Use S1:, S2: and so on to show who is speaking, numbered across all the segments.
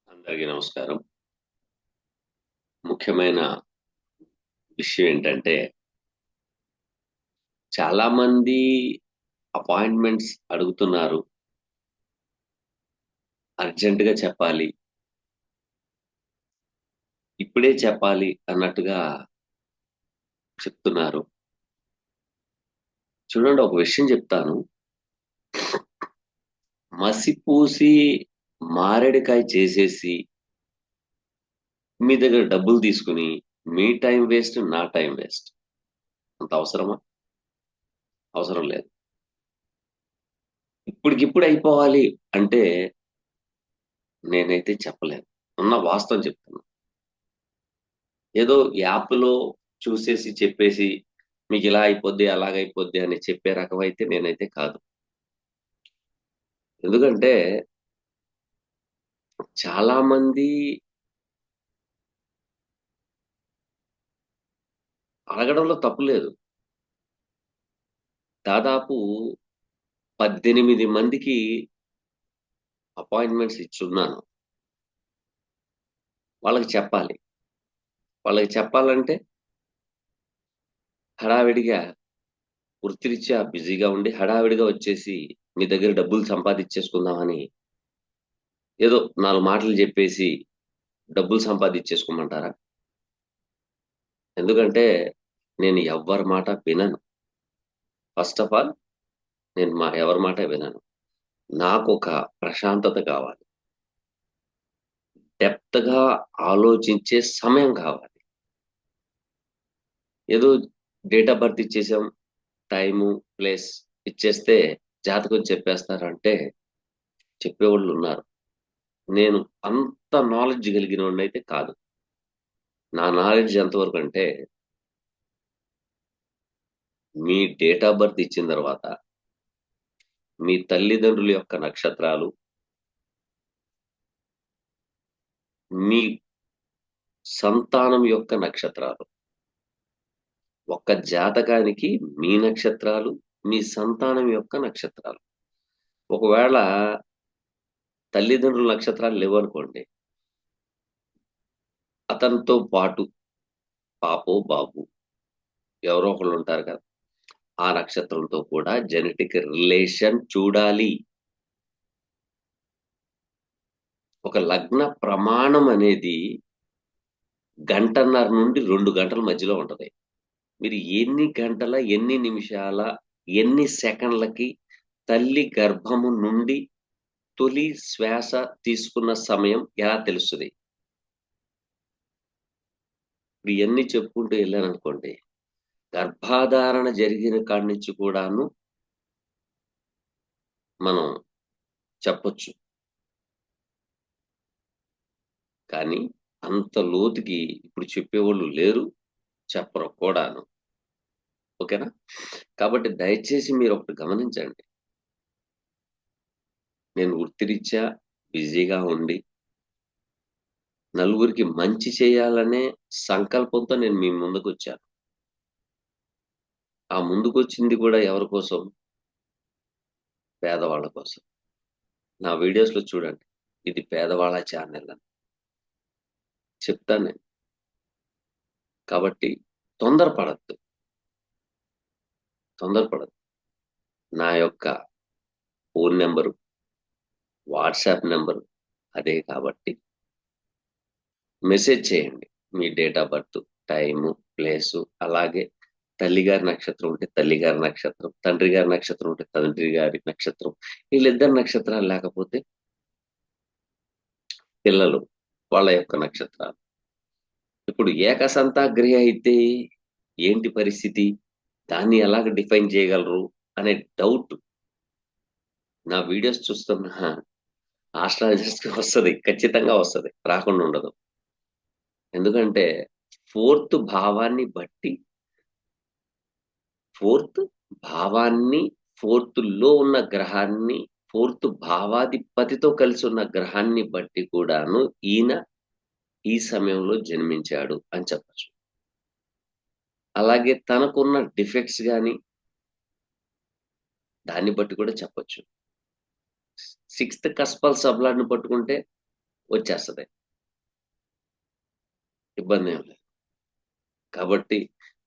S1: అందరికీ నమస్కారం. ముఖ్యమైన విషయం ఏంటంటే, చాలామంది అపాయింట్మెంట్స్ అడుగుతున్నారు. అర్జెంట్‌గా చెప్పాలి. ఇప్పుడే చెప్పాలి అన్నట్టుగా చెప్తున్నారు. చూడండి, ఒక విషయం చెప్తాను. మసిపూసి మారేడుకాయ చేసేసి, మీ దగ్గర డబ్బులు తీసుకొని, మీ టైం వేస్ట్, నా టైం వేస్ట్. అంత అవసరమా? అవసరం లేదు. ఇప్పటికిప్పుడు అయిపోవాలి అంటే నేనైతే చెప్పలేను. ఉన్న వాస్తవం చెప్తున్నా. ఏదో యాప్‌లో చూసేసి చెప్పేసి మీకిలా అయిపోద్ది, అలాగైపోద్ది అని చెప్పే రకమైతే నేనైతే కాదు. ఎందుకంటే చాలామంది అడగడంలో తప్పు లేదు. దాదాపు 18 మందికి అపాయింట్‌మెంట్స్ ఇచ్చున్నాను. వాళ్ళకి చెప్పాలి. వాళ్ళకి చెప్పాలంటే హడావిడిగా వృత్తిరీత్యా బిజీగా ఉండి హడావిడిగా వచ్చేసి మీ దగ్గర డబ్బులు సంపాదిచ్చేసుకుందామని ఏదో 4 మాటలు జెప్పేసి డబ్బులు సంపాదిచ్చేసుకోమంటారా? ఎందుకంటే నేను ఎవ్వరి మాట వినను. ఫస్ట్ ఆఫ్ ఆల్ నేను ఎవరి మాట వినను. నాకొక ప్రశాంతత కావాలి. డెప్త్‌గా ఆలోచించే సమయం కావాలి. ఏదో డేట్ ఆఫ్ బర్త్ ఇచ్చేసాం. టైము, ప్లేస్ ఇచ్చేస్తే జాతకం చెప్పేస్తారంటే చెప్పేవాళ్ళున్నారు. నేను అంత నాలెడ్జ్ కలిగినోడినైతే కాదు. నా నాలెడ్జ్ ఎంతవరకంటే మీ డేట్ ఆఫ్ బర్త్ ఇచ్చిన తర్వాత మీ తల్లిదండ్రుల యొక్క నక్షత్రాలు, మీ సంతానం యొక్క నక్షత్రాలు, ఒక్క జాతకానికి మీ నక్షత్రాలు, మీ సంతానం యొక్క నక్షత్రాలు. ఒకవేళ తల్లిదండ్రుల నక్షత్రాలు లేవనుకోండి, అతనితో పాటు పాపో, బాబో ఎవరో ఒకళ్ళుంటారు కదా! ఆ నక్షత్రంతో కూడా జెనెటిక్ రిలేషన్ చూడాలి. ఒక లగ్న ప్రమాణం అనేది గంటన్నర నుండి 2 గంటల మధ్యలో ఉంటది. మీరు ఎన్ని గంటల, ఎన్ని నిమిషాల, ఎన్ని సెకన్లకి తల్లి గర్భము నుండి తొలి శ్వాస తీసుకున్న సమయం ఎలా తెలుస్తది? ఇప్పుడు ఇయన్నీ చెప్పుకుంటూ ఎళ్ళాననుకోండి, గర్భాధారణ జరిగిన కాడి నుంచి కూడాను మనం చెప్పొచ్చు. కానీ అంత లోతుకి ఇప్పుడు చెప్పేవాళ్ళు లేరు. చెప్పరు కూడాను. ఓకేనా? కాబట్టి దయచేసి మీరొకటి గమనించండి. నేను వృత్తిరీత్యా బిజీగా ఉండి, నలుగురికి మంచి చేయాలనే సంకల్పంతో నేను మీ ముందుకొచ్చాను. ఆ ముందుకొచ్చింది కూడా ఎవరి కోసం? పేదవాళ్ళ కోసం. నా వీడియోస్‌లో చూడండి. ఇది పేదవాళ్ళ ఛానెల్ అని చెప్తాను నేను. కాబట్టి తొందరపడొద్దు. తొందరపడొద్దు. నా యొక్క ఫోను నంబరు, వాట్సాప్ నంబరు అదే కాబట్టి మెసేజ్ చేయండి. మీ date of birth, time, place అలాగే తల్లిగారి నక్షత్రం ఉంటే తల్లిగారి నక్షత్రం, తండ్రి గారి నక్షత్రం ఉంటే తండ్రి గారి నక్షత్రం. వీళ్ళిద్దరి నక్షత్రాలు లేకపోతే పిల్లలు వాళ్ళ యొక్క నక్షత్రాలు. ఇప్పుడు ఏకసంతాగ్రహి అయితే ఏంటి పరిస్థితి? దాన్ని ఎలాగ డిఫైన్ చేయగలరు అనే డౌట్ నా వీడియోస్ చూస్తున్న ఆస్ట్రాలజిస్ట్‌కి వస్తది. ఖచ్చితంగా వస్తది. రాకుండా ఉండదు. ఎందుకంటే ఫోర్త్ భావాన్ని బట్టి ఫోర్త్ భావాన్ని, ఫోర్త్‌లో ఉన్న గ్రహాన్ని, ఫోర్త్ భావాధిపతితో కలిసి ఉన్న గ్రహాన్ని బట్టి కూడాను ఈయన ఈ సమయంలో జన్మించాడు అని చెప్పొచ్చు. అలాగే తనకున్న డిఫెక్ట్స్ గాని, దాన్ని బట్టి కూడా చెప్పొచ్చు. సిక్స్త్ కస్పల్ సబ్‌లాడ్‌ని పట్టుకుంటే వచ్చేస్తది. ఇబ్బందేం లేదు. కాబట్టి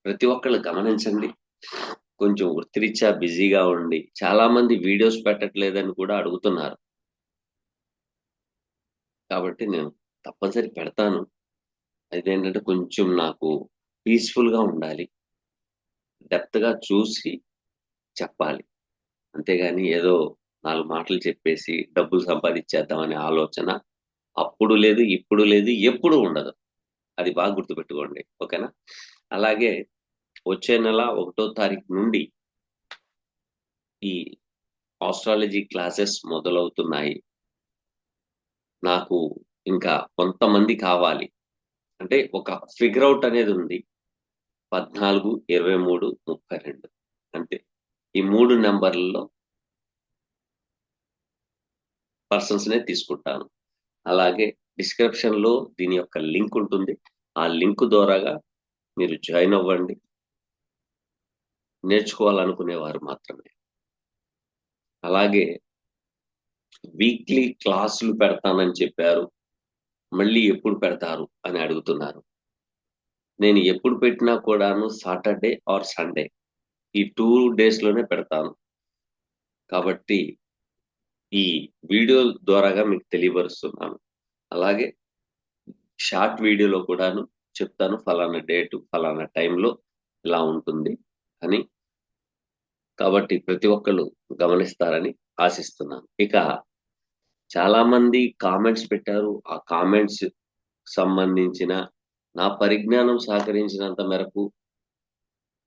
S1: ప్రతి ఒక్కళ్ళు గమనించండి. కొంచెం వృత్తిరీత్యా బిజీగా ఉండి చాలామంది వీడియోస్ పెట్టట్లేదని కూడా అడుగుతున్నారు. కాబట్టి నేను తప్పనిసరి పెడతాను. అదేంటంటే కొంచెం నాకు పీస్‌ఫుల్‌గా ఉండాలి. డెప్త్‌గా చూసి చెప్పాలి. అంతేగాని ఏదో 4 మాటలు చెప్పేసి డబ్బులు సంపాదిచ్చేద్దామనే ఆలోచన అప్పుడు లేదు, ఇప్పుడు లేదు, ఎప్పుడూ ఉండదు. అది బాగా గుర్తుపెట్టుకోండి. ఓకేనా? అలాగే వచ్చే నెల 1 తారీఖు నుండి ఈ ఆస్ట్రాలజీ క్లాసెస్ మొదలవుతున్నాయి. నాకు ఇంకా కొంతమంది కావాలి. అంటే ఒక ఫిగర్ ఔట్ అనేదుంది. 14, 23, 32 అంతే. ఈ 3 నంబర్‌లలో పర్సన్స్‌నే తీసుకుంటాను. అలాగే డిస్క్రిప్షన్‌లో దీని యొక్క లింక్ ఉంటుంది. ఆ లింక్ ద్వారాగా మీరు జాయిన్ అవ్వండి. నేర్చుకోవాలనుకునేవారు మాత్రమే. అలాగే వీక్లీ క్లాసులు పెడతానని చెప్పారు. మళ్ళీ ఎప్పుడు పెడతారు అని అడుగుతున్నారు. నేను ఎప్పుడు పెట్టినా కూడాను సాటర్‌డే ఆర్ సండే ఈ 2 డేస్‌లోనే పెడతాను. కాబట్టి ఈ వీడియో ద్వారాగా మీకు తెలియపరుస్తున్నాను. అలాగే షార్ట్ వీడియోలో కూడాను చెప్తాను. ఫలానా డేటు, ఫలానా టైంలో ఇలా ఉంటుంది అని. కాబట్టి ప్రతి ఒక్కళ్ళు గమనిస్తారని ఆశిస్తున్నాను. ఇక చాలామంది కామెంట్స్ పెట్టారు. ఆ కామెంట్స్ సంబంధించిన నా పరిజ్ఞానం సహకరించినంత మేరకు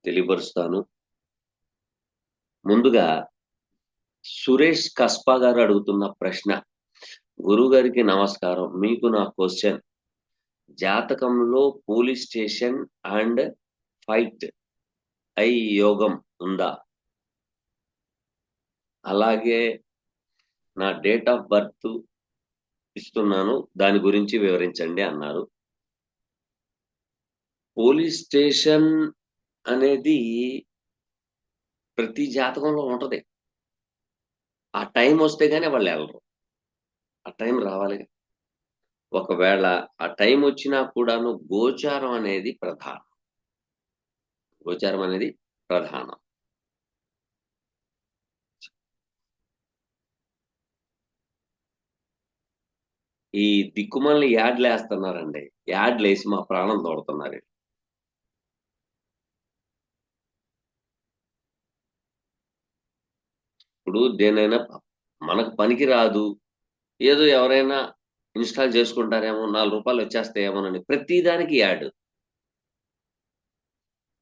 S1: తెలియపరుస్తాను. ముందుగా సురేష్ కస్పా గారు అడుగుతున్న ప్రశ్న. గురువుగారికి నమస్కారం. మీకు నా క్వెషన్. జాతకంలో police station and fight I యోగం ఉందా? అలాగే నా డేట్ ఆఫ్ బర్త్ ఇస్తున్నాను. దాని గురించి వివరించండి అన్నారు. పోలీస్ స్టేషన్ అనేది ప్రతి జాతకంలో ఉంటది. ఆ టైమొస్తే గాని వాళ్ళెళ్ళరు. ఆ టైం రావాలిగా. ఒకవేళ ఆ టైమొచ్చినా కూడాను గోచారం అనేది ప్రధానం. గోచారం అనేది ప్రధానం. ఈ దిక్కుమాలిన యాడ్‌లేస్తన్నారండి. యాడ్‌లేసి మా ప్రాణం తోడుతున్నారు. ఇప్పుడు దేన్నైనా మనకు పనికి రాదు. ఏదో ఎవరైనా ఇన్‌స్టాల్ చేసుకుంటారేమో, రూ. 4 వచ్చేస్తాయేమోనని ప్రతి దానికి యాడ్.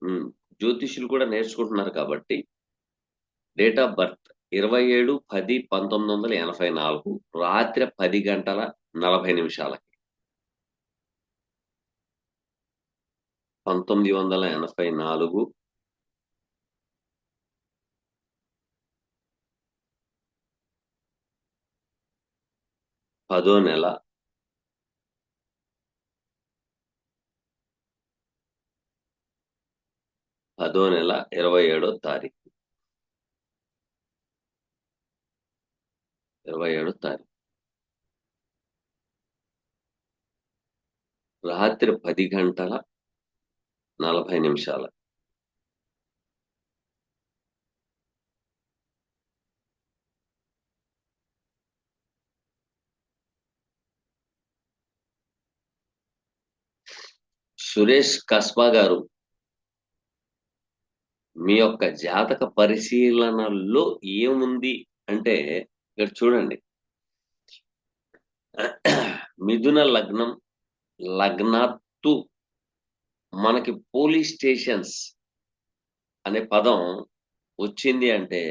S1: హ్మ్. జ్యోతిష్యులు కూడా నేర్చుకుంటున్నారు కాబట్టి డేట్ ఆఫ్ బర్త్ 27/10/1984 రాత్రి 10:40 1984 పదో నెల 27వ తారీఖు. 27వ తారీఖు. రాత్రి 10:40 సురేష్ కస్బా గారు, మీ యొక్క జాతక పరిశీలనలో ఏముంది అంటే ఇక్కడ చూడండి. మిథున లగ్నం, లగ్నాత్తు మనకి పోలీస్ స్టేషన్స్ అనే పదం వచ్చింది అంటే,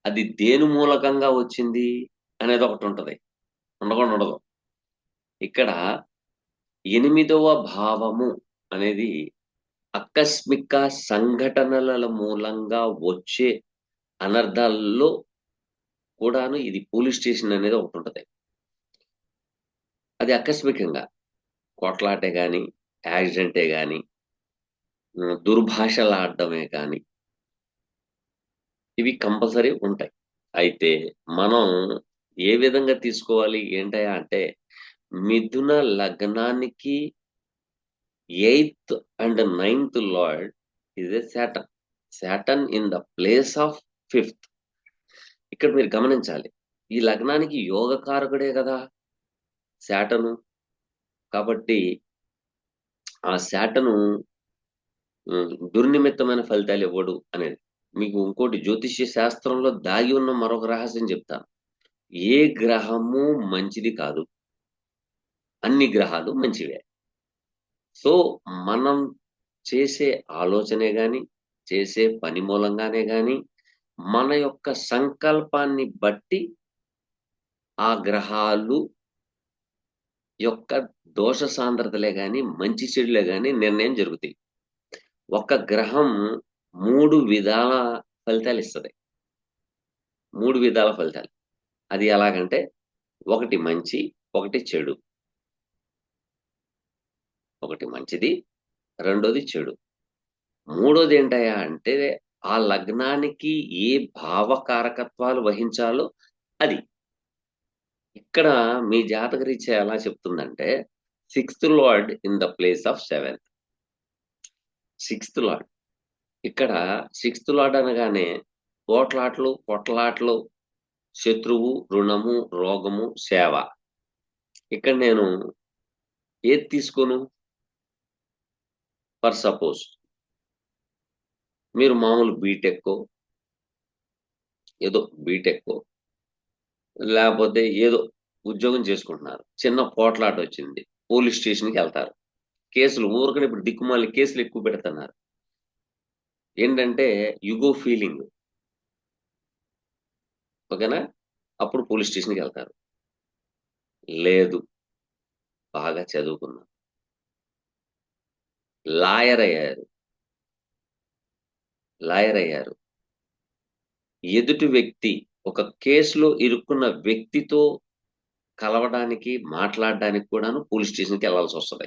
S1: అది దేని మూలకంగా వచ్చింది అనేదొకటుంటది. ఉండకుండా ఉండదు. ఇక్కడ 8వ భావము అనేది ఆకస్మిక సంఘటనల మూలంగా వచ్చే అనర్థాల్లో కూడాను ఇది పోలీస్ స్టేషన్ అనేది ఒకటుంటది. అది ఆకస్మికంగా కొట్లాటే గాని, యాక్సిడెంటే గాని, దుర్భాషలాడడమే కానీ, ఇవి కంపల్సరీ ఉంటాయి. అయితే మనం ఏ విధంగా తీసుకోవాలి ఏంటయ్యా అంటే, మిథున లగ్నానికి 8th and 9th lord is a Saturn. Saturn in the place of 5th. ఇక్కడ మీరు గమనించాలి, ఈ లగ్నానికి యోగకారకుడే కదా శాటను. కాబట్టి ఆ శాటను దుర్నిమిత్తమైన ఫలితాలు ఇవ్వడు అనేది. మీకు ఇంకోటి జ్యోతిష్య శాస్త్రంలో దాగి ఉన్న మరొక రహస్యం చెప్తాను. ఏ గ్రహము మంచిది కాదు, అన్ని గ్రహాలు మంచివే. సో మనం చేసే ఆలోచనే గాని, చేసే పని మూలంగానే గాని, మన యొక్క సంకల్పాన్ని బట్టి ఆ గ్రహాలు యొక్క దోష సాంద్రతలే గాని, మంచి చెడులే గాని నిర్ణయం జరుగుతాయి. ఒక గ్రహం 3 విధాల ఫలితాలిస్తది. 3 విధాల ఫలితాలు. అది ఎలాగంటే, ఒకటి మంచి, ఒకటి చెడు. ఒకటి మంచిది, రెండోది చెడు. మూడోదేంటయ్యా అంటే, ఆ లగ్నానికి ఏ భావకారకత్వాలు వహించాలో అది. ఇక్కడ మీ జాతకరీత్యా ఎలా చెప్తుందంటే, 6th lord in the place of 7th. 6th lord. ఇక్కడ 6th లార్డ్ అనగానే పోట్లాట్లు, పొట్లాట్లు, శత్రువు, రుణము, రోగము, సేవ. ఇక్కడ నేను ఏది తీసుకోను? ఫర్ సపోజ్ మీరు మామూలు బీటెక్కో, ఏదో బీటెక్కో, లేపోతే ఏదో ఉద్యోగం చేసుకుంటున్నారు. చిన్న పోట్లాట వచ్చింది. పోలీస్ స్టేషన్‌కి ఎళ్తారు. కేసులు ఊరకనే ఇప్పుడు దిక్కుమాలిన కేసులు ఎక్కువ పెడుతున్నారు. ఏంటంటే ఇగో ఫీలింగ్. ఓకేనా? అప్పుడు పోలీస్ స్టేషన్‌కెళ్తారు. లేదు, బాగా చదువుకున్నా. లాయర్ అయ్యారు. లాయర్ అయ్యారు. ఎదుటి వ్యక్తి ఒక కేస్‌లో ఇరుక్కున్న వ్యక్తితో కలవడానికి, మాట్లాడడానికి కూడాను పోలీస్ స్టేషన్‌కెళ్ళాల్సొస్తది.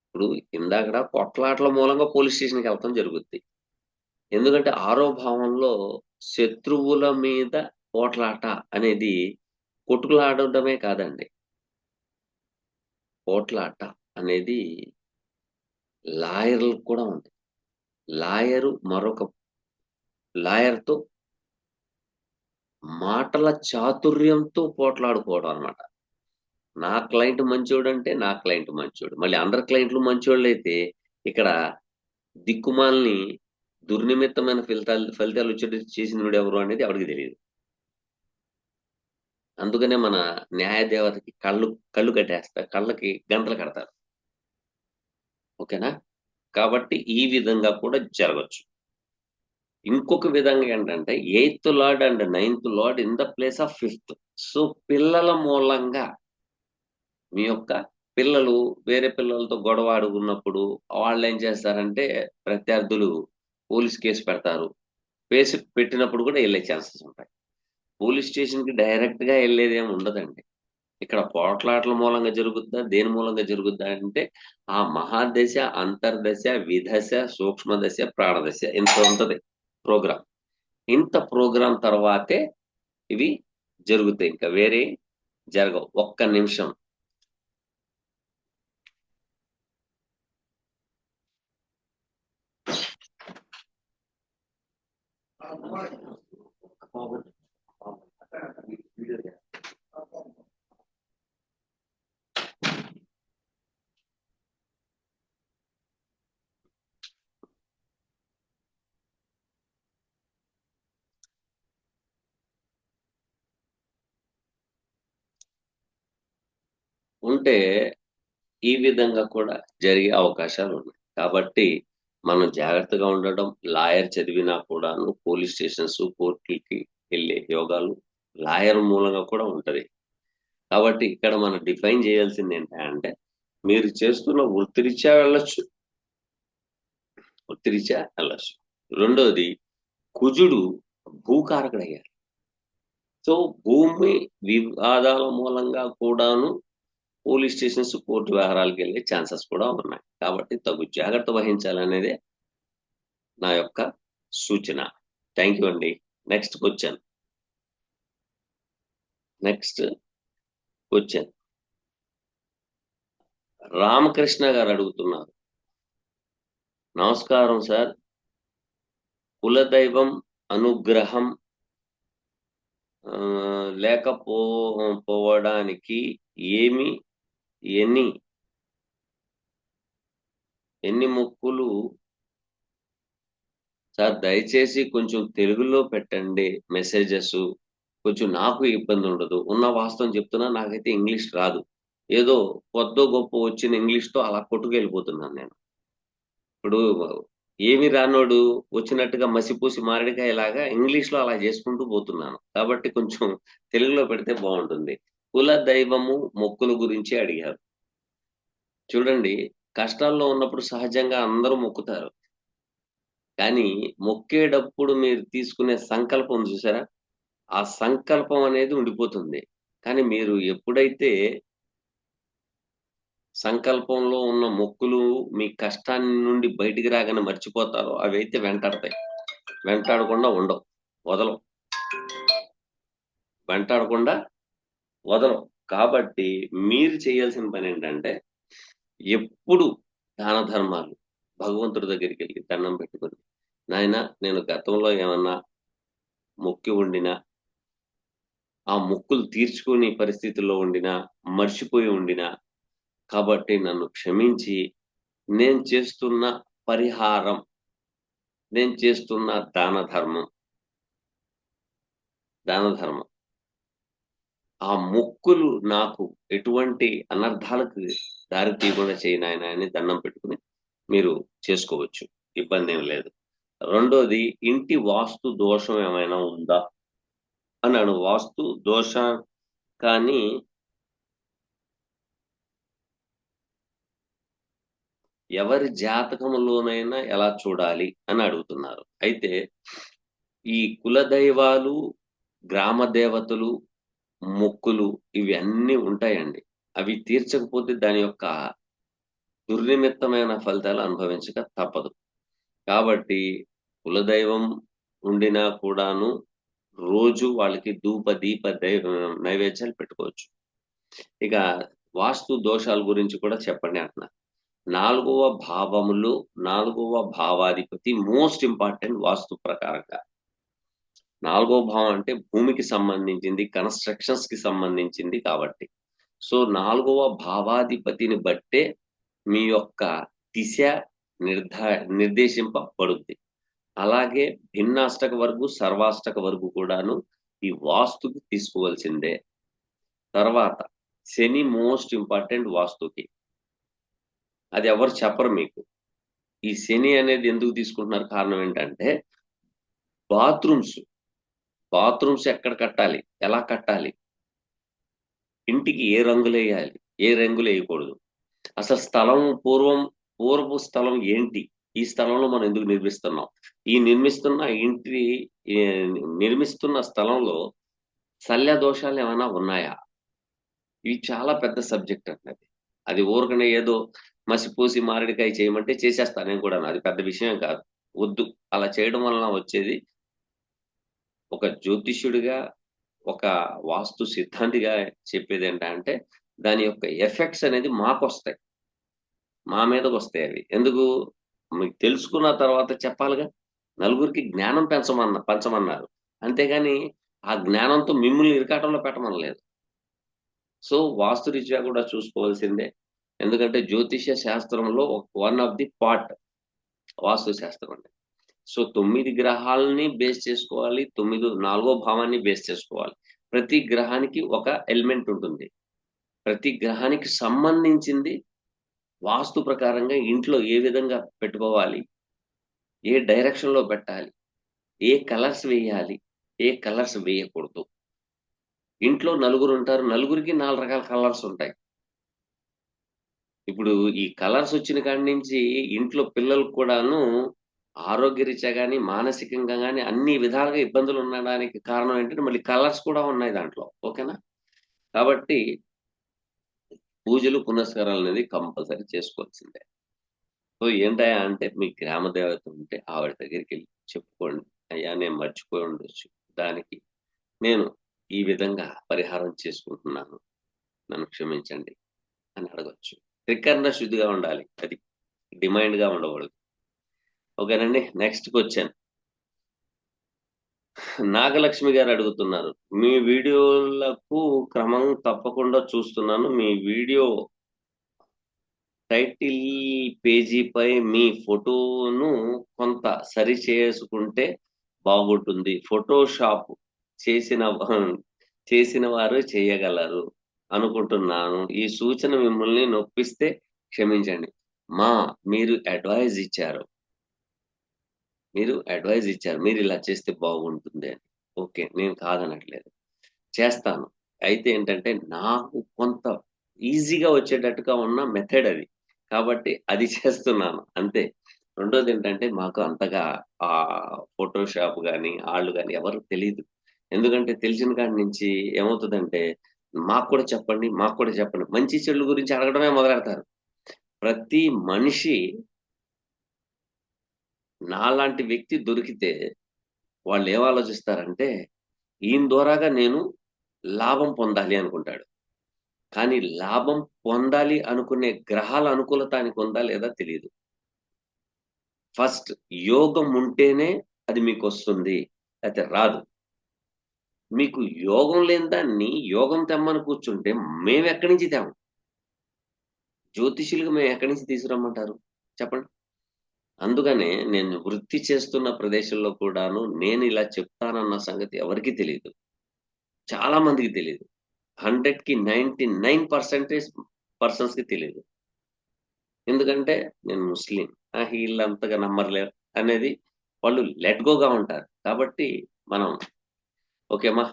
S1: ఇప్పుడు ఇందాకడ కొట్లాటల మూలంగా పోలీస్ స్టేషన్‌కెళ్ళటం జరుగుద్ది. ఎందుకంటే ఆరో భావంలో శత్రువుల మీద పోట్లాట అనేది కొట్టుకులాడడమే కాదండి. పోట్లాట అనేది లాయర్‌లకు కూడా ఉంది. లాయరు మరొక లాయర్‌తో మాటల చాతుర్యంతో పోట్లాడుకోవడం అన్నమాట. నా క్లయింట్ మంచోడంటే నా క్లయింట్ మంచోడు. మళ్ళీ అందరి క్లయింట్లు మంచోళ్ళైతే ఇక్కడ దిక్కుమాలిని దుర్నిమిత్తమైన ఫలితాలు వచ్చేటట్టు చేసినోడెవరు అనేది ఎవడికి తెలీదు. అందుకనే మన న్యాయ దేవతకి కళ్ళు కట్టేస్తారు. కళ్ళకి గంతలు కడతారు. ఓకేనా? కాబట్టి ఈ విధంగా కూడా జరగొచ్చు. ఇంకొక విధంగా ఏంటంటే 8th lord and 9th lord in the place of 5th. So పిల్లల మూలంగా మీ యొక్క పిల్లలు వేరే పిల్లలతో గొడవ ఆడుకున్నప్పుడు వాళ్ళేం చేస్తారంటే ప్రత్యర్థులు పోలీస్ కేస్ పెడతారు. కేసు పెట్టినప్పుడు కూడా ఎళ్ళే ఛాన్సెస్ ఉంటాయి. పోలీస్ స్టేషన్‌కి డైరెక్ట్‌గా ఎళ్ళేదేమి ఉండదండి. ఇక్కడ పోట్లాటల మూలంగా జరుగుద్దా? దేని మూలంగా జరుగుద్దా అంటే, ఆ మహాదశ, అంతర్దశ, విదశ, సూక్ష్మదశ, ప్రాణదశ ఇంత ఉంటది ప్రోగ్రామ్. ఇంత ప్రోగ్రామ్ తర్వాతే ఇవి జరుగుతాయి. ఇంకా వేరే జరగవు. ఒక్క నిమిషం. ఉంటే ఈ విధంగా కూడా జరిగే అవకాశాలున్నాయి. కాబట్టి మనం జాగ్రత్తగా ఉండడం, లాయర్ చదివినా కూడాను పోలీస్ స్టేషన్స్, కోర్టులకి ఎళ్ళే యోగాలు లాయర్ మూలంగా కూడా ఉంటది. కాబట్టి ఇక్కడ మనం డిఫైన్ చేయాల్సిందేంటంటే, మీరు చేస్తున్న వృత్తిరీత్యా వెళ్ళొచ్చు. వృత్తిరీత్యా వెళ్ళొచ్చు. రెండోది కుజుడు భూకారకుడయ్యారు. సో, భూమి వివాదాల మూలంగా కూడాను పోలీస్ స్టేషన్స్, కోర్టు వ్యవహారాలకెళ్ళే ఛాన్సెస్ కూడా ఉన్నాయి. కాబట్టి తగు జాగ్రత్త వహించాలనేదే నా యొక్క సూచన. థాంక్ యూ అండి. Next question. నెక్స్ట్ వచ్చాను. రామకృష్ణ గారు అడుగుతున్నారు. నమస్కారం సార్. కులదైవం అనుగ్రహం లేకపోవడానికి ఏమి ఎన్ని ఎన్ని మొక్కులు సార్? దయచేసి కొంచెం తెలుగులో పెట్టండి మెసేజెస్. కొంచెం నాకు ఇబ్బంది ఉండదు. ఉన్న వాస్తవం చెప్తున్నా, నాకైతే ఇంగ్లీష్ రాదు. ఏదో కొద్దో గొప్పో వచ్చిన ఇంగ్లీష్‌తో అలా కొట్టుకెళ్ళిపోతున్నాను నేను. ఇప్పుడు ఏమి రానోడు వచ్చినట్టుగా మసిపూసి మారేడుకాయలాగా ఇంగ్లీష్‌లో అలా చేసుకుంటూ పోతున్నాను. కాబట్టి కొంచెం తెలుగులో పెడితే బావుంటుంది. కుల దైవము మొక్కుల గురించి అడిగారు. చూడండి, కష్టాల్లో ఉన్నప్పుడు సహజంగా అందరూ మొక్కుతారు. కానీ మొక్కేటప్పుడు మీరు తీసుకునే సంకల్పం చూసారా? ఆ సంకల్పం అనేది ఉండిపోతుంది. కానీ మీరు ఎప్పుడైతే సంకల్పంలో ఉన్న మొక్కులు మీ కష్టాన్ని నుండి బయటికి రాగానే మర్చిపోతారో అవైతే వెంటాడతాయి. వెంటాడకుండా ఉండవు. వదలవు. వెంటాడకుండా వదలవు. కాబట్టి మీరు చేయాల్సిన పనేంటంటే, ఎప్పుడు దాన ధర్మాలు భగవంతుడి దగ్గరికెళ్లి దండం పెట్టుకొని, నాయనా నేను గతంలో ఏమన్నా మొక్కి ఉండినా, ఆ మొక్కులు తీర్చుకోని పరిస్థితుల్లో ఉండినా, మర్చిపోయి ఉండినా, కాబట్టి నన్ను క్షమించి, నేను చేస్తున్న పరిహారం, నేను చేస్తున్న దాన ధర్మం, ఆ మొక్కులు నాకు ఎటువంటి అనర్థాలకు దారి తీయకుండా చేయి నాయనా అని దండం పెట్టుకొని మీరు చేసుకోవచ్చు. ఇబ్బందేం లేదు. రెండోది, ఇంటి వాస్తు దోషం ఏమైనా ఉందా అన్నాడు. వాస్తు దోషం కానీ ఎవరి జాతకంలోనైనా ఎలా చూడాలి అని అడుగుతున్నారు. అయితే ఈ కులదైవాలు, గ్రామ దేవతలు, మొక్కులు ఇవి అన్నీ ఉంటాయండి. అవి తీర్చకపోతే దాని యొక్క దుర్నిమిత్తమైన ఫలితాలు అనుభవించక తప్పదు. కాబట్టి కులదైవం ఉండినా కూడాను రోజు వాళ్ళకి ధూప, దీప నైవేద్యాలు పెట్టుకోవచ్చు. ఇక వాస్తు దోషాల గురించి కూడా చెప్పండి అంటున్నా. 4వ భావములో 4వ భావాధిపతి మోస్ట్ ఇంపార్టెంట్ వాస్తు ప్రకారంగా. 4వ భావం అంటే భూమికి సంబంధించింది, కన్‌స్ట్రక్షన్స్‌కి సంబంధించింది కాబట్టి. సో, 4వ భావాధిపతిని బట్టే మీ యొక్క దిశ నిర్దేశింపబడుద్ది. అలాగే భిన్నాష్టక వర్గు, సర్వాష్టక వర్గు కూడాను ఈ వాస్తుకి తీసుకోవాల్సిందే. తర్వాత శని మోస్ట్ ఇంపార్టెంట్ వాస్తుకి. అది ఎవరు చెప్పరు మీకు. ఈ శని అనేది ఎందుకు తీసుకుంటున్నారు కారణం ఏంటంటే, బాత్రూమ్స్, బాత్రూమ్స్ ఎక్కడ కట్టాలి? ఎలా కట్టాలి? ఇంటికి ఏ రంగులేయాలి? ఏ రంగులేయకూడదు? అసలు స్థలం పూర్వపు స్థలం ఏంటి? ఈ స్థలంలో మనం ఎందుకు నిర్మిస్తున్నాం? ఈ నిర్మిస్తున్న ఇంటి నిర్మిస్తున్న స్థలంలో శల్య దోషాలేమైనా ఉన్నాయా? ఇవి చాలా పెద్ద సబ్జెక్ట్ అండి అది. అది ఊరకనే ఏదో మసిపూసి మారేడుకాయ చేయమంటే చేసేస్తా నేను కూడాను. అది పెద్ద విషయం కాదు. వద్దు. అలా చేయడం వలన వచ్చేది, ఒక జ్యోతిష్యుడిగా, ఒక వాస్తు సిద్ధాంతిగా చెప్పేదేంటంటే, దాని యొక్క ఎఫెక్ట్స్ అనేది మాకొస్తాయి. మా మీదకొస్తాయవి. ఎందుకు? మీకు తెలుసుకున్న తర్వాత చెప్పాలిగా. నలుగురికి జ్ఞానం పంచమన్నారు. అంతేగాని, ఆ జ్ఞానంతో మిమ్మల్ని ఇరకాటంలో పెట్టమనలేదు. సో, వాస్తురీత్యా కూడా చూసుకోవాల్సిందే. ఎందుకంటే, జ్యోతిష్య శాస్త్రంలో వన్ ఆఫ్ ది పార్ట్ వాస్తు శాస్త్రం అండి. సో, 9 గ్రహాలని బేస్ చేసుకోవాలి. 4 భావాన్ని బేస్ చేసుకోవాలి. ప్రతి గ్రహానికి ఒక ఎలిమెంట్ ఉంటుంది. ప్రతి గ్రహానికి సంబంధించింది వాస్తు ప్రకారంగా ఇంట్లో ఏ విధంగా పెట్టుకోవాలి? ఏ డైరెక్షన్‌లో పెట్టాలి? ఏ కలర్స్ వేయాలి? ఏ కలర్స్ వేయకూడదు? ఇంట్లో నలుగురుంటారు. నలుగురికి 4 రకాల కలర్స్ ఉంటాయి. ఇప్పుడు ఈ కలర్స్ వచ్చిన కాడి నుంచి ఇంట్లో పిల్లలకు కూడాను ఆరోగ్యరీత్యా గాని, మానసికంగా గాని అన్ని విధాలుగా ఇబ్బందులు ఉండడానికి కారణం ఏంటంటే మళ్ళీ కలర్స్ కూడా ఉన్నాయి దాంట్లో. ఓకేనా? కాబట్టి పూజలు, పునస్కారాలనేది కంపల్సరీ చేసుకోవాల్సిందే. సో, ఏంటయ్యా అంటే మీ గ్రామ దేవత ఉంటే ఆవిడ దగ్గరికెళ్లి చెప్పుకోండి. అయ్యా నేను మర్చిపోయి ఉండొచ్చు. దానికి నేను ఈ విధంగా పరిహారం చేసుకుంటున్నాను. నన్ను క్షమించండి అని అడగొచ్చు. త్రికరణ శుద్ధిగా ఉండాలి. అది డిమాండ్‌గా ఉండకూడదు. ఓకేనండి. నెక్స్ట్‌కొచ్చాను. నాగలక్ష్మి గారు అడుగుతున్నారు. మీ వీడియోలకు క్రమం తప్పకుండా చూస్తున్నాను. మీ వీడియో టైటిల్ పేజీపై మీ ఫోటోను కొంత సరిచేసుకుంటే బాగుంటుంది. ఫోటోషాప్ చేసిన చేసిన వారు చేయగలరు అనుకుంటున్నాను. ఈ సూచన మిమ్మల్ని నొప్పిస్తే క్షమించండి. మా మీరు అడ్వైజ్ ఇచ్చారు. మీరిలా చేస్తే బాగుంటుంది అని. ఓకే. నేను కాదనట్లేదు. చేస్తాను. అయితే ఏంటంటే, నాకు కొంత ఈజీగా వచ్చేటట్టుగా ఉన్న మెథడ్ అది. కాబట్టి అది చేస్తున్నాను అంతే. రెండోదేంటంటే, మాకు అంతగా ఫోటోషాప్ గాని, ఆళ్ళు గాని ఎవరు తెలీదు. ఎందుకంటే తెలిసిన కాడి నుంచి ఏమవుతదంటే, మాకు కూడా చెప్పండి. మంచి చెడుల గురించి అడగడమే మొదలెడతారు. ప్రతి మనిషి నాలాంటి వ్యక్తి దొరికితే వాళ్ళేం ఆలోచిస్తారంటే, ఈయన ద్వారాగా నేను లాభం పొందాలి అనుకుంటాడు. కానీ లాభం పొందాలి అనుకునే గ్రహాల అనుకూలత ఆయనకుందా లేదా తెలీదు. ఫస్ట్ యోగం ఉంటేనే అది మీకొస్తుంది. లేతే రాదు. మీకు యోగం లేని దాన్ని యోగం తెమ్మని కూర్చుంటే మేమెక్కడి నుంచి తేము? జ్యోతిష్యులుగా మేమెక్కడి నుంచి తీసుకురమ్మంటారు? చెప్పండి. అందుకనే నేను వృత్తి చేస్తున్న ప్రదేశంలో కూడాను నేనిలా చెప్తానన్న సంగతి ఎవరికీ తెలీదు. చాలా మందికి తెలీదు. 100కి 99% పర్సన్స్‌కి తెలీదు. ఎందుకంటే నేను ముస్లిం. ఈళ్ళంతగా నమ్మరులే అనేది వాళ్ళు లెట్ గోగా ఉంటారు. కాబట్టి మనం ఓకే అమ్మా!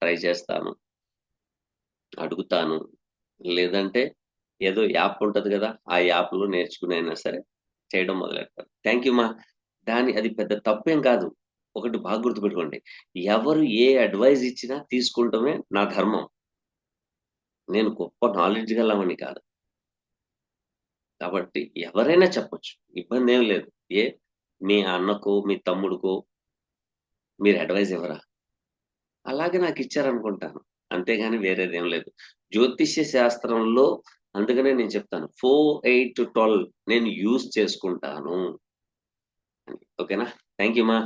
S1: ట్రై చేస్తాను. అడుగుతాను. లేదంటే ఏదో యాప్ ఉంటది గదా! ఆ యాప్‌లో నేర్చుకుని అయినా సరే చేయడం మొదలెడతాను. థాంక్ యూ మా. అది పెద్ద తప్పేం కాదు. ఒకటి బాగా గుర్తుపెట్టుకోండి. ఎవరు ఏ అడ్వైస్ ఇచ్చినా తీసుకుంటమే నా ధర్మం. నేను గొప్ప నాలెడ్జ్ గలవాడిని కాదు. కాబట్టి ఎవరైనా చెప్పొచ్చు. ఇబ్బందేం లేదు. ఏ మీ అన్నకో, మీ తమ్ముడికో మీరు అడ్వైస్ ఇవ్వరా? అలాగే నాకిచ్చారనుకుంటాను. అంతేగాని వేరేదేం లేదు. జ్యోతిష్య శాస్త్రంలో అందుకనే నేను చెప్తాను. 4, 8, 12 నేను యూజ్ చేసుకుంటాను అని. ఓకేనా? థాంక్ యూ మా.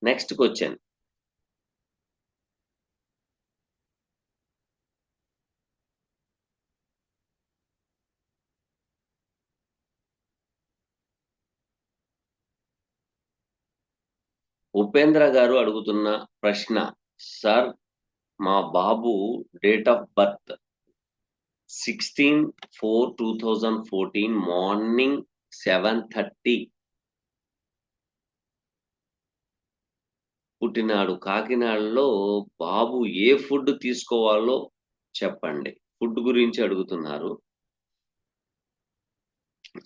S1: నెక్స్ట్‌కొచ్చాను. ఉపేంద్ర గారు అడుగుతున్న ప్రశ్న. సార్ మా బాబు డేట్ ఆఫ్ బర్త్ 16/4/2014 మార్నింగ్ 7:30 పుట్టినాడు. కాకినాడలో బాబు ఏ ఫుడ్ తీసుకోవాలో చెప్పండి. ఫుడ్ గురించి అడుగుతున్నారు.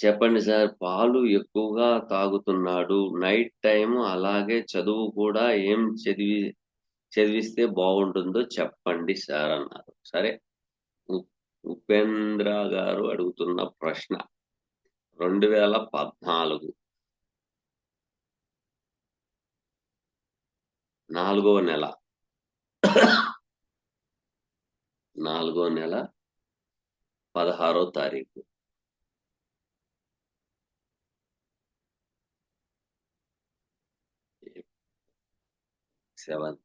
S1: చెప్పండి సార్. పాలు ఎక్కువగా తాగుతున్నాడు. నైట్ టైమ్ అలాగే చదువు కూడా ఏం చదివిస్తే బావుంటుందో చెప్పండి సార్ అన్నారు. సరే. ఉ ఉపేంద్ర గారు అడుగుతున్న ప్రశ్న 2014 నాలుగో నెల. నాలుగో నెల 16 తారీఖు. 7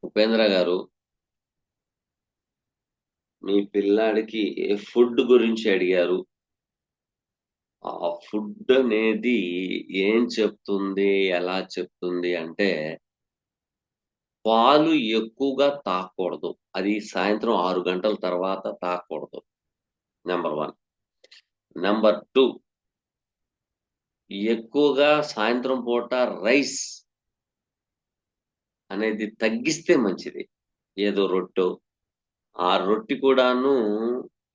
S1: ఉపేంద్ర గారు, మీ పిల్లాడికి ఏ ఫుడ్ గురించి అడిగారు? ఆ ఫుడ్ అనేది ఏం చెప్తుంది? ఎలా చెప్తుంది అంటే, పాలు ఎక్కువగా తాగకూడదు. అది సాయంత్రం 6 గంటల తర్వాత తాగకూడదు. నంబర్ 1. నంబర్ 2 ఎక్కువగా సాయంత్రం పూట రైస్ అనేది తగ్గిస్తే మంచిది. ఏదో రొట్టో, ఆ రొట్టె కూడాను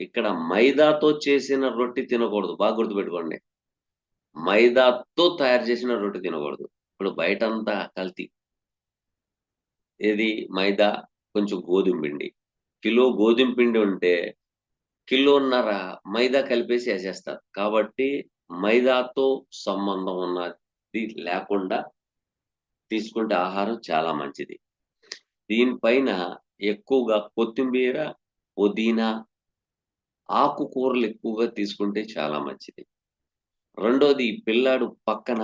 S1: ఇక్కడ మైదాతో చేసిన రొట్టె తినకూడదు. బాగా గుర్తుపెట్టుకోండి. మైదాతో తయారు చేసిన రొట్టె తినకూడదు. ఇప్పుడు బయటంతా కల్తీ. ఏది? మైదా, కొంచెం గోధుమ పిండి. కిలో గోధుమ పిండి ఉంటే కిలోన్నర మైదా కలిపేసి ఏసేస్తారు. కాబట్టి మైదాతో సంబంధం ఉన్నది లేకుండా తీసుకుంటే ఆహారం చాలా మంచిది. దీనిపైన ఎక్కువగా కొత్తిమీర, పుదీనా, ఆకుకూరలు ఎక్కువగా తీసుకుంటే చాలా మంచిది. రెండోది, ఈ పిల్లాడు పక్కన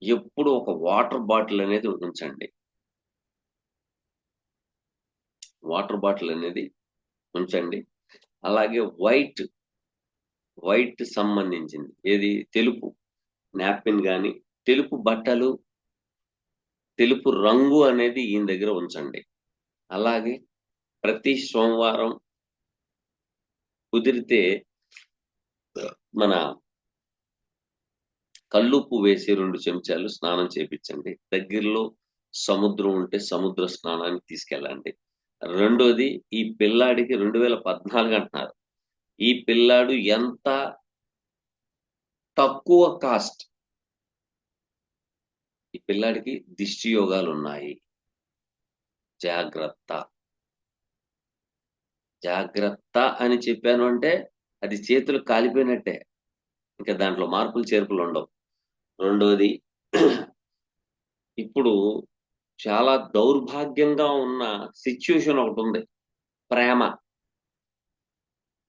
S1: ఎప్పుడు ఒక వాటర్ బాటిల్ అనేది ఉంచండి. వాటర్ బాటిల్ అనేది ఉంచండి. అలాగే వైట్ సంబంధించింది. ఏది? తెలుపు నాప్కిన్ గాని, తెలుపు బట్టలు, తెలుపు రంగు అనేది ఈయన దగ్గర ఉంచండి. అలాగే ప్రతి సోమవారం కుదిరితే మన కల్లుప్పు వేసి 2 చెంచాలు స్నానం చేపిచ్చండి. దగ్గరలో సముద్రం ఉంటే సముద్ర స్నానానికి తీసుకెళ్ళండి. రెండోది, ఈ పిల్లాడికి 2014 అంటున్నారు. ఈ పిల్లాడు ఎంత తక్కువ కాస్ట్. ఈ పిల్లాడికి దిష్టి యోగాలున్నాయి. జాగ్రత్త. జాగ్రత్త అని చెప్పాను అంటే అది చేతులు కాలిపోయినట్టే. ఇంకా దాంట్లో మార్పులు చేర్పులు ఉండవు. రెండోది, ఇప్పుడు చాలా దౌర్భాగ్యంగా ఉన్న సిచ్యుయేషన్ ఒకటుంది. ప్రేమ.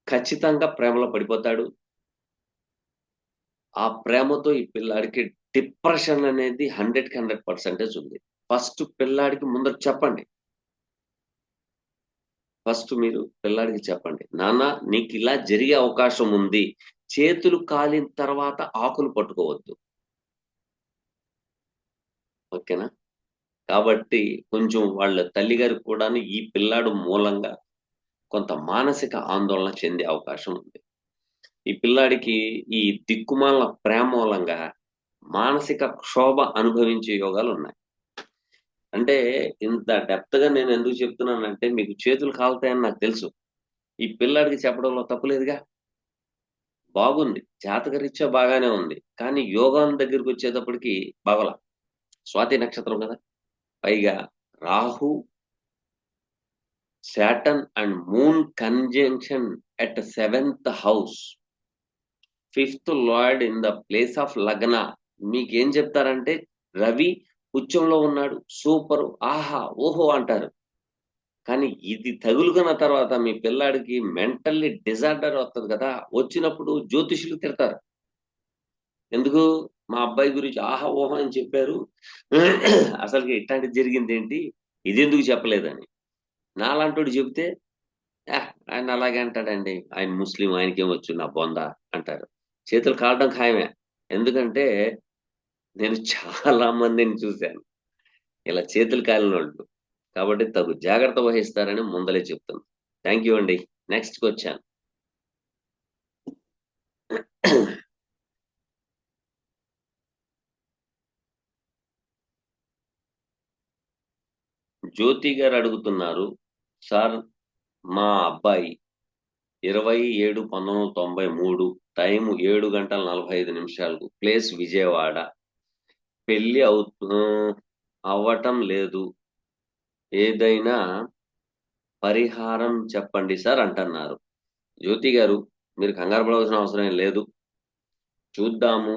S1: ఖచ్చితంగా ప్రేమలో పడిపోతాడు. ఆ ప్రేమతో ఈ పిల్లాడికి డిప్రెషన్ అనేది 100కి 100% ఉంది. ఫస్ట్ పిల్లాడికి ముందర చెప్పండి. ఫస్ట్ మీరు పిల్లాడికి చెప్పండి. నాన్న, నీకిలా జరిగే అవకాశం ఉంది. చేతులు కాలిన తర్వాత ఆకులు పట్టుకోవద్దు. ఓకేనా? కాబట్టి కొంచెం వాళ్ళ తల్లిగారికి కూడాను ఈ పిల్లాడు మూలంగా కొంత మానసిక ఆందోళన చెందే అవకాశం ఉంది. ఈ పిల్లాడికి ఈ దిక్కుమాలిన ప్రేమ మూలంగా మానసిక క్షోభ అనుభవించే యోగాలున్నాయి. అంటే ఇంత డెప్త్‌గా నేను ఎందుకు చెప్తున్నానంటే మీకు చేతులు కాలుతాయని నాకు తెలుసు. ఈ పిల్లాడికి చెప్పడంలో తప్పు లేదుగా. బాగుంది. జాతకరీత్యా బాగానే ఉంది. కానీ యోగం దగ్గరికొచ్చేటప్పటికి బాగోలా. స్వాతి నక్షత్రం కదా! పైగా Rahu, Saturn and moon conjunction at 7th house. 5th lord in the place of లగ్న. మీకేం చెప్తారంటే రవి ఉచ్చంలో ఉన్నాడు. సూపరు. ఆహా! ఓహో! అంటారు. కానీ ఇది తగులుకున్న తర్వాత మీ పిల్లాడికి మెంటల్లీ డిజార్డర్ వస్తది కదా! వచ్చినప్పుడు జ్యోతిష్యులు తిడతారు. ఎందుకు? మా అబ్బాయి గురించి ఆహా! ఓహో! అని చెప్పారు. అసలుకి ఇట్లాంటిది జరిగిందేంటి? ఇదెందుకు చెప్పలేదని. నాలాంటోడు చెబితే, ఆయన అలాగే అంటాడండి. ఆయన ముస్లిం ఆయనకేమొచ్చు నా బొంద అంటారు. చేతులు కాలడం ఖాయమే. ఎందుకంటే నేను చాలా మందిని చూశాను. ఇలా చేతులు కాలినోళ్ళు. కాబట్టి తగు జాగ్రత్త వహిస్తారని ముందలే చెప్తున్నా. థాంక్ యూ అండి. నెక్స్ట్‌కొచ్చాను. జ్యోతి గారు అడుగుతున్నారు. సార్, మా అబ్బాయి 27/1993, టైము 7:45 ప్లేస్ విజయవాడ. పెళ్లి అవ్వటం లేదు. ఏదైనా పరిహారం చెప్పండి సార్ అంటన్నారు. జ్యోతి గారు, మీరు కంగారు పడవలసిన అవసరం ఏం లేదు. చూద్దాము.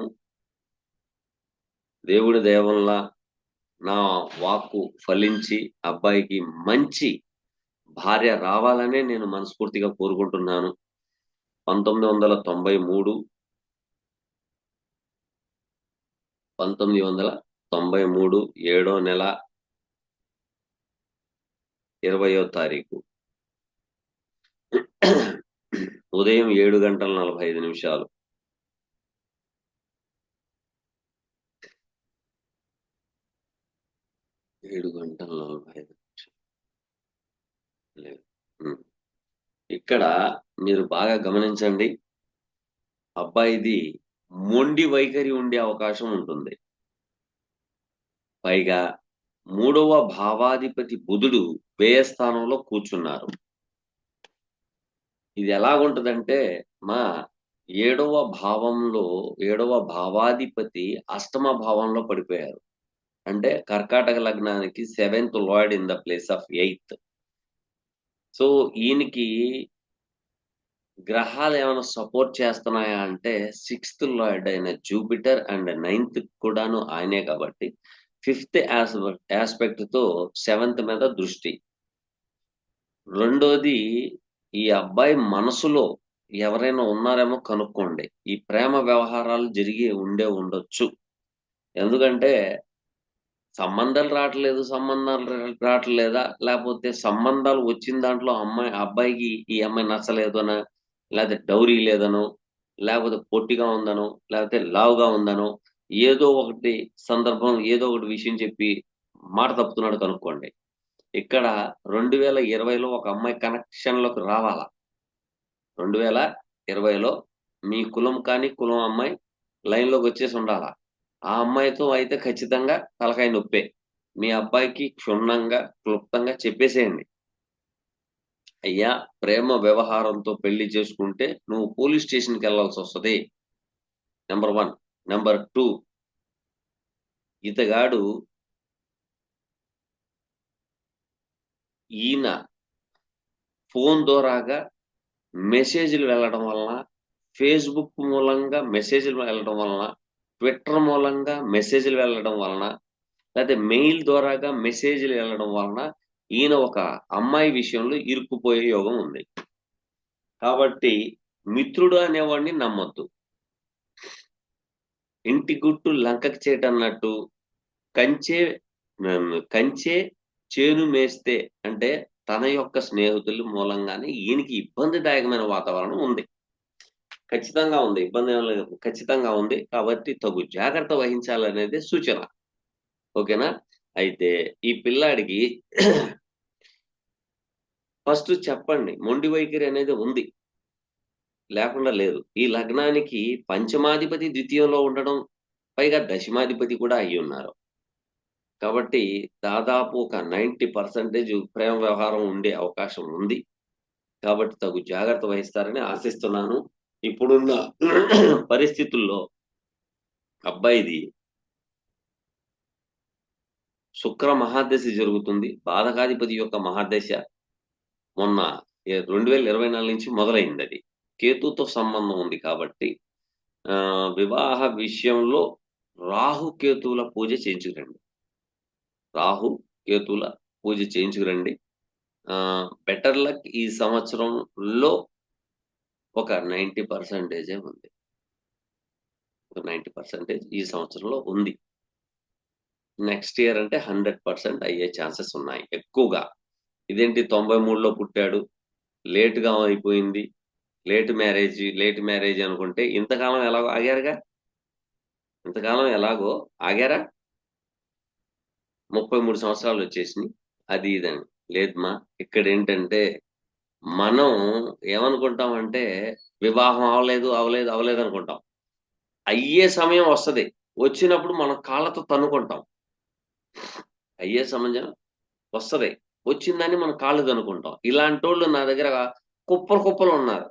S1: దేవుడి దయ వల్ల నా వాక్కు ఫలించి అబ్బాయికి మంచి భార్య రావాలనే నేను మనస్ఫూర్తిగా కోరుకుంటున్నాను. 1993 ఏడో నెల 20వ తారీఖు ఉదయం 7:45. 7:45 లేదు. హ్మ్. ఇక్కడ మీరు బాగా గమనించండి. అబ్బాయిది మొండి వైఖరి ఉండే అవకాశం ఉంటుంది. పైగా 3వ భావాధిపతి బుధుడు వ్యయ స్థానంలో కూర్చున్నారు. ఇది ఎలాగుంటదంటే మా 7వ భావంలో 7వ భావాధిపతి అష్టమ భావంలో పడిపోయారు. అంటే కర్కాటక లగ్నానికి 7th lord in the place of 8th. So ఈయనకి గ్రహాలు ఏమైనా సపోర్ట్ చేస్తున్నాయా అంటే 6th లార్డ్ అయిన జూపిటర్ అండ్ 9th కూడాను ఆయనే కాబట్టి 5th ఆస్పెక్ట్ తో 7th మీద దృష్టి. రెండోది, ఈ అబ్బాయి మనసులో ఎవరైనా ఉన్నారేమో కనుక్కోండి. ఈ ప్రేమ వ్యవహారాలు జరిగి ఉండొచ్చు. ఎందుకంటే సంబంధాలు రావట్లేదా? లేపోతే సంబంధాలు వచ్చిన దాంట్లో అబ్బాయికి ఈ అమ్మాయి నచ్చలేదనో, లేతే డౌరీ లేదనో, లేకపోతే పొట్టిగా ఉందనో, లేకపోతే లావుగా ఉందనో, ఏదో ఒకటి సందర్భం, ఏదో ఒకటి విషయం చెప్పి మాట తప్పుతున్నాడు కనుక్కోండి. ఇక్కడ 2020లో ఒక అమ్మాయి కనెక్షన్‌లోకి రావాల. 2020లో మీ కులం కాని కులం అమ్మాయి లైన్‌లోకొచ్చేసి ఉండాల. ఆ అమ్మాయితో అయితే ఖచ్చితంగా తలకాయ నొప్పే. మీ అబ్బాయికి క్షుణ్ణంగా, క్లుప్తంగా చెప్పేసేయండి. అయ్యా, ప్రేమ వ్యవహారంతో పెళ్లి చేసుకుంటే నువ్వు పోలీస్ స్టేషన్‌కెళ్ళాల్సొస్తది. నంబర్ 1. నంబర్ 2, ఇతగాడు ఈయన ఫోను ద్వారాగా మెసేజ్‌లు వెళ్ళడం వలన, ఫేస్‌బుక్ మూలంగా మెసేజ్‌లు వెళ్ళడం వలన, ట్విట్టర్ మూలంగా మెసేజ్‌లు వెళ్ళడం వలన, లేతే మెయిల్ ద్వారాగా మెసేజ్‌లు వెళ్ళడం వలన ఈయన ఒక అమ్మాయి విషయంలో ఇరుక్కుపోయే యోగం ఉంది. కాబట్టి మిత్రుడు అనేవాడిని నమ్మొద్దు. ఇంటి గుట్టు లంకకి చేటన్నట్టు కంచే చేను మేస్తే అంటే తన యొక్క స్నేహితుల మూలంగానే ఈయనకి ఇబ్బందిదాయకమైన వాతావరణం ఉంది. ఖచ్చితంగా ఉంది. ఇబ్బందేం లేదు. ఖచ్చితంగా ఉంది. కాబట్టి తగు జాగ్రత్త వహించాలనేదే సూచన. ఓకేనా? అయితే ఈ పిల్లాడికి ఫస్ట్ చెప్పండి. మొండి వైఖరి అనేది ఉంది. లేకుండా లేదు. ఈ లగ్నానికి పంచమాధిపతి ద్వితీయంలో ఉండడం, పైగా దశమాధిపతి కూడా అయ్యున్నారు. కాబట్టి దాదాపు ఒక 90% ప్రేమ వ్యవహారం ఉండే అవకాశం ఉంది. కాబట్టి తగు జాగ్రత్త వహిస్తారని ఆశిస్తున్నాను. ఇప్పుడున్న పరిస్థితుల్లో అబ్బాయిది శుక్ర మహాదశ జరుగుతుంది. బాధకాధిపతి యొక్క మహాదశ మొన్న 2024 నుంచి మొదలైందది. కేతుతో సంబంధం ఉంది కాబట్టి వివాహ విషయంలో రాహు, కేతువుల పూజ చేయించుకురండి. రాహు, కేతువుల పూజ చేయించుకురండి. బెటర్ లక్ ఈ సంవత్సరంలో ఒక 90% ఉంది. ఒక 90% ఈ సంవత్సరంలో ఉంది. నెక్స్ట్ ఇయర్ అంటే 100% అయ్యే ఛాన్సెస్ ఉన్నాయి ఎక్కువగా. ఇదేంటి 93లో పుట్టాడు, లేట్‌గా అయిపోయింది. లేట్ మ్యారేజ్ అనుకుంటే ఇంతకాలం ఎలాగో ఆగారుగా. ఇంతకాలం ఎలాగో ఆగారా? 33 సంవత్సరాలొచ్చేసినియి. అది ఇదని. లేదమ్మా, ఇక్కడేంటంటే మనం ఏమనుకుంటామంటే వివాహం అవ్వలేదు అనుకుంటాం. అయ్యే సమయం వస్తది. వచ్చినప్పుడు మనం కాళ్ళతో తన్నుకుంటాం. అయ్యే సమయం వస్తది. వచ్చిందని మనం కాళ్ళు తన్నుకుంటాం. ఇలాంటోళ్ళు నా దగ్గర కుప్పలున్నారు.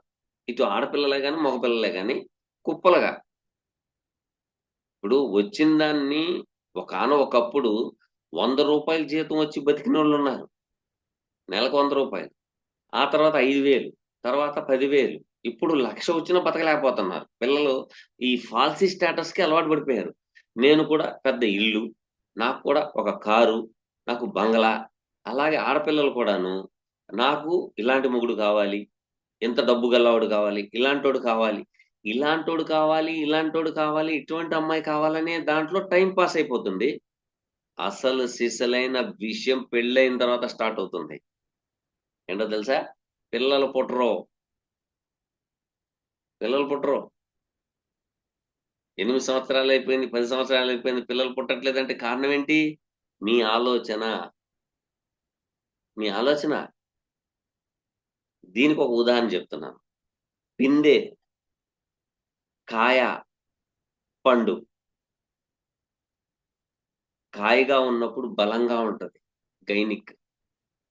S1: ఇటు ఆడపిల్లలే గాని, మగపిల్లలే గాని కుప్పలుగా. ఇప్పుడు వచ్చిన దాన్ని ఒకప్పుడు రూ. 100 జీతం వచ్చి బతికినోళ్ళున్నారు. నెలకు రూ. 100. ఆ తర్వాత 5,000, తర్వాత 10,000, ఇప్పుడు 1,00,000 వచ్చినా బతకలేకపోతున్నారు. పిల్లలు ఈ ఫాల్సీ స్టేటస్‌కి అలవాటు పడిపోయారు. నేను కూడా పెద్ద ఇల్లు, నాకు కూడా ఒక కారు, నాకు బంగళా, అలాగే ఆడపిల్లలు కూడాను నాకు ఇలాంటి మొగుడు కావాలి, ఇంత డబ్బు గల్లవాడు కావాలి, ఇలాంటోడు కావాలి, ఇటువంటి అమ్మాయి కావాలనే దాంట్లో టైమ్ పాస్ అయిపోతుంది. అసలు సిసలైన విషయం పెళ్ళైన తర్వాత స్టార్ట్ అవుతుంది. ఏంటో తెలుసా? పిల్లలు పుట్టరు. 8 సంవత్సరాలయిపోయింది, 10 సంవత్సరాలయిపోయింది. పిల్లలు పుట్టట్లేదంటే కారణం ఏంటి? మీ ఆలోచన. మీ ఆలోచన. దీనికొక ఉదాహరణ చెప్తున్నాను. పిందె, కాయ, పండు. కాయగా ఉన్నప్పుడు బలంగా ఉంటది. గైనిక్.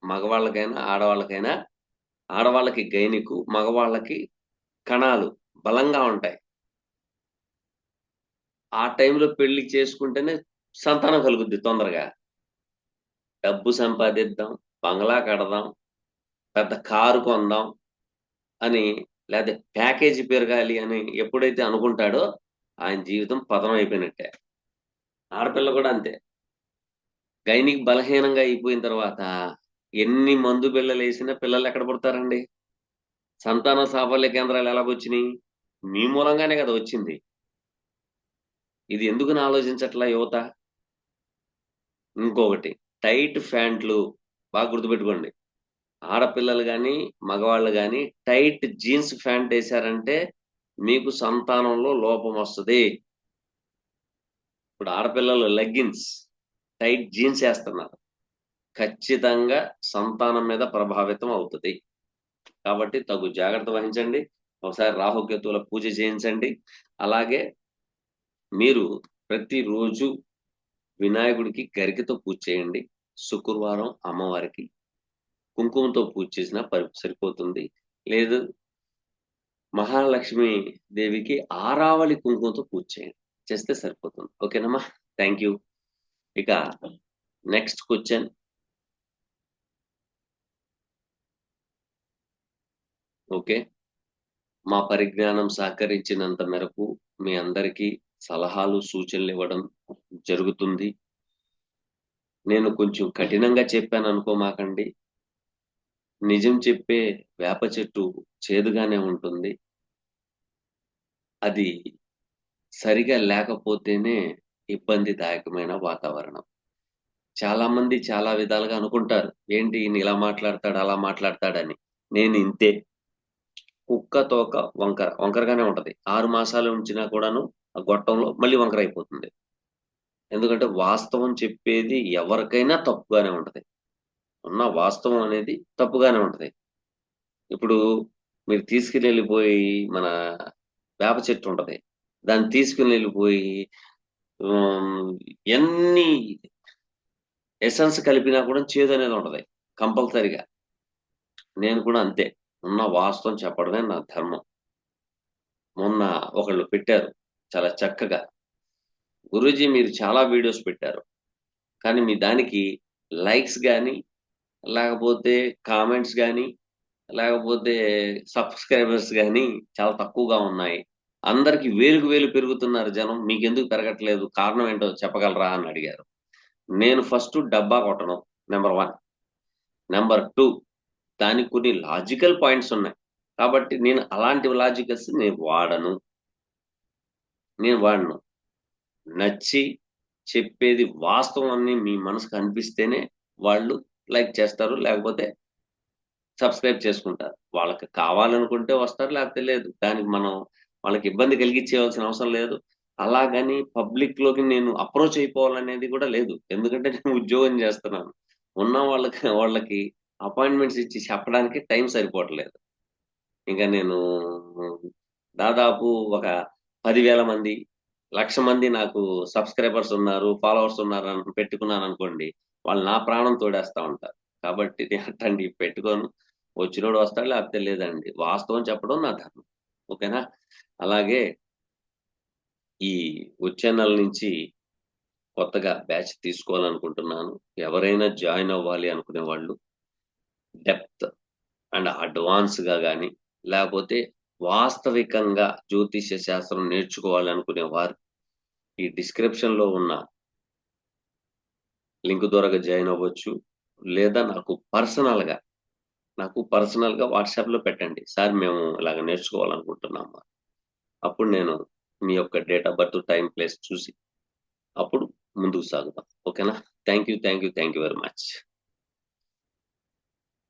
S1: మగవాళ్ళకైనా, ఆడవాళ్ళకైనా, ఆడవాళ్ళకి గైనికు, మగవాళ్ళకి కణాలు బలంగా ఉంటాయి. ఆ టైంలో పెళ్లి చేసుకుంటేనే సంతానం కలుగుద్ది తొందరగా. డబ్బు సంపాదిద్దాం, బంగ్లా కడదాం, పెద్ద కారు కొందాం అని, లేతే ప్యాకేజీ పెరగాలి అని ఎప్పుడైతే అనుకుంటాడో ఆయన జీవితం పతనం అయిపోయినట్టే. ఆడపిల్ల కూడా అంతే. గైనిక్ బలహీనంగా అయిపోయిన తర్వాత ఎన్ని మందు బిళ్ళలేసినా పిల్లలు ఎక్కడ పుడతారండి? సంతాన సాఫల్య కేంద్రాలు ఎలాగొచ్చినియి? మీ మూలంగానే కదా వచ్చింది. ఇది ఎందుకని ఆలోచించట్లా యువత? ఇంకొకటి, టైట్ ఫ్యాంట్లు బాగా గుర్తుపెట్టుకోండి. ఆడపిల్లలు గాని, మగవాళ్ళు గాని టైట్ జీన్స్ ఫ్యాంట్ ఏసారంటే మీకు సంతానంలో లోపం వస్తది. ఇప్పుడు ఆడపిల్లలు లెగ్గిన్స్, టైట్ జీన్స్ ఏస్తున్నారు. ఖచ్చితంగా సంతానం మీద ప్రభావితం అవుతది. కాబట్టి తగు జాగ్రత్త వహించండి. ఒకసారి రాహుకేతువుల పూజ చేయించండి. అలాగే మీరు ప్రతిరోజు వినాయకుడికి గరికతో పూజ చేయండి. శుక్రవారం అమ్మవారికి కుంకుమతో పూజ చేసినా సరిపోతుంది. లేదు మహాలక్ష్మి దేవికి ఆరావళి కుంకుమతో పూజ చేయండి. చేస్తే సరిపోతుంది. ఓకేనమ్మా? Thank you. ఇక నెక్స్ట్ క్వశ్చన్. ఓకే. మా పరిజ్ఞానం సహకరించినంత మేరకు మీ అందరికీ సలహాలు, సూచనలు ఇవ్వడం జరుగుతుంది. నేను కొంచెం కఠినంగా చెప్పాననుకోమాకండి. నిజం చెప్పే వేప చెట్టు చేదుగానే ఉంటుంది. అది సరిగా లేకపోతేనే ఇబ్బందిదాయకమైన వాతావరణం. చాలామంది చాలా విధాలుగా అనుకుంటారు. ఏంటి ఈయన ఇలా మాట్లాడతాడు, అలా మాట్లాడతాడని. నేను ఇంతే. కుక్క తోక వంకర. వంకరగానే ఉంటది. 6 మాసాలు ఉంచినా కూడాను ఆ గొట్టంలో మళ్ళీ వంకరైపోతుంది. ఎందుకంటే వాస్తవం చెప్పేది ఎవరికైనా తప్పుగానే ఉంటది. ఉన్న వాస్తవం అనేది తప్పుగానే ఉంటది. ఇప్పుడు మీరు తీసుకెళ్ళిపోయి మన వేప చెట్టు ఉంటది. దాన్ని తీసుకొనెళ్ళిపోయి హ్మ్, ఎన్ని ఎసెన్స్ కలిపినా కూడా చేదనేది ఉంటది. కంపల్సరీగా. నేను కూడా అంతే. ఉన్న వాస్తవం చెప్పడమే నా ధర్మం. మొన్న ఒకళ్ళు పెట్టారు చాలా చక్కగా. గురూజీ మీరు చాలా వీడియోస్ పెట్టారు. కానీ మీ దానికి లైక్స్ గాని, లేకపోతే కామెంట్స్ గాని, లేకపోతే సబ్‌స్క్రైబర్స్ గాని చాలా తక్కువగా ఉన్నాయి. అందరికి వేలుకి వేలు పెరుగుతున్నారు జనం. మీకెందుకు పెరగట్లేదు? కారణం ఏంటో చెప్పగలరా? అని అడిగారు. నేను ఫస్టు డబ్బా కొట్టను. నంబర్ 1. నంబర్ 2 దానికి కొన్ని లాజికల్ పాయింట్స్ ఉన్నాయి. కాబట్టి నేను అలాంటి లాజికల్స్ నేను వాడను. నచ్చి చెప్పేది వాస్తవం అని మీ మనసుకు అనిపిస్తేనే వాళ్ళు లైక్ చేస్తారు. లేకపోతే సబ్స్క్రైబ్ చేసుకుంటారు. వాళ్ళకి కావాలనుకుంటే వస్తారు. లేకపోతే లేదు. దానికి మనం వాళ్ళకి ఇబ్బంది కలిగించేయాల్సిన అవసరం లేదు. అలాగని పబ్లిక్‌లోకి నేను అప్రోచ్ అయిపోవాలనేది కూడా లేదు. ఎందుకంటే నేను ఉద్యోగం చేస్తున్నాను. ఉన్న వాళ్ళకి అపాయింట్‌మెంట్స్ ఇచ్చి చెప్పడానికి టైం సరిపోవట్లేదు. ఇంక నేను దాదాపు ఒక 10,000 మంది, 1,00,000 మంది నాకు సబ్‌స్క్రైబర్స్ ఉన్నారు, ఫాలోవర్స్ ఉన్నారని పెట్టుకున్నాననుకోండి, వాళ్ళు నా ప్రాణం తోడేస్తా ఉంటారు. కాబట్టి నేను అట్లాంటివి పెట్టుకోను. వచ్చినోడు వస్తాడు, లేకపోతే లేదండి. వాస్తవం చెప్పడం నా ధర్మం. ఓకేనా? అలాగే ఈ వచ్చే నెల నుంచి కొత్తగా బ్యాచ్ తీసుకోవాలనుకుంటున్నాను. ఎవరైనా జాయిన్ అవ్వాలి అనుకునే వాళ్ళు డెప్త్ అండ్ అడ్వాన్స్‌గా గాని, లేపోతే వాస్తవికంగా జ్యోతిష్య శాస్త్రం నేర్చుకోవాలనుకునే వారు ఈ డిస్క్రిప్షన్‌లో ఉన్న లింక్ ద్వారాగా జాయిన్ అవ్వచ్చు. లేదా నాకు పర్సనల్‌గా వాట్సాప్‌లో పెట్టండి. సార్ మేము ఇలాగ నేర్చుకోవాలనుకుంటున్నాము. అప్పుడు నేను మీ యొక్క date of birth, time, place చూసి అప్పుడు ముందుకు సాగుదాం. ఓకేనా? Thank you. Thank you. Thank you very much.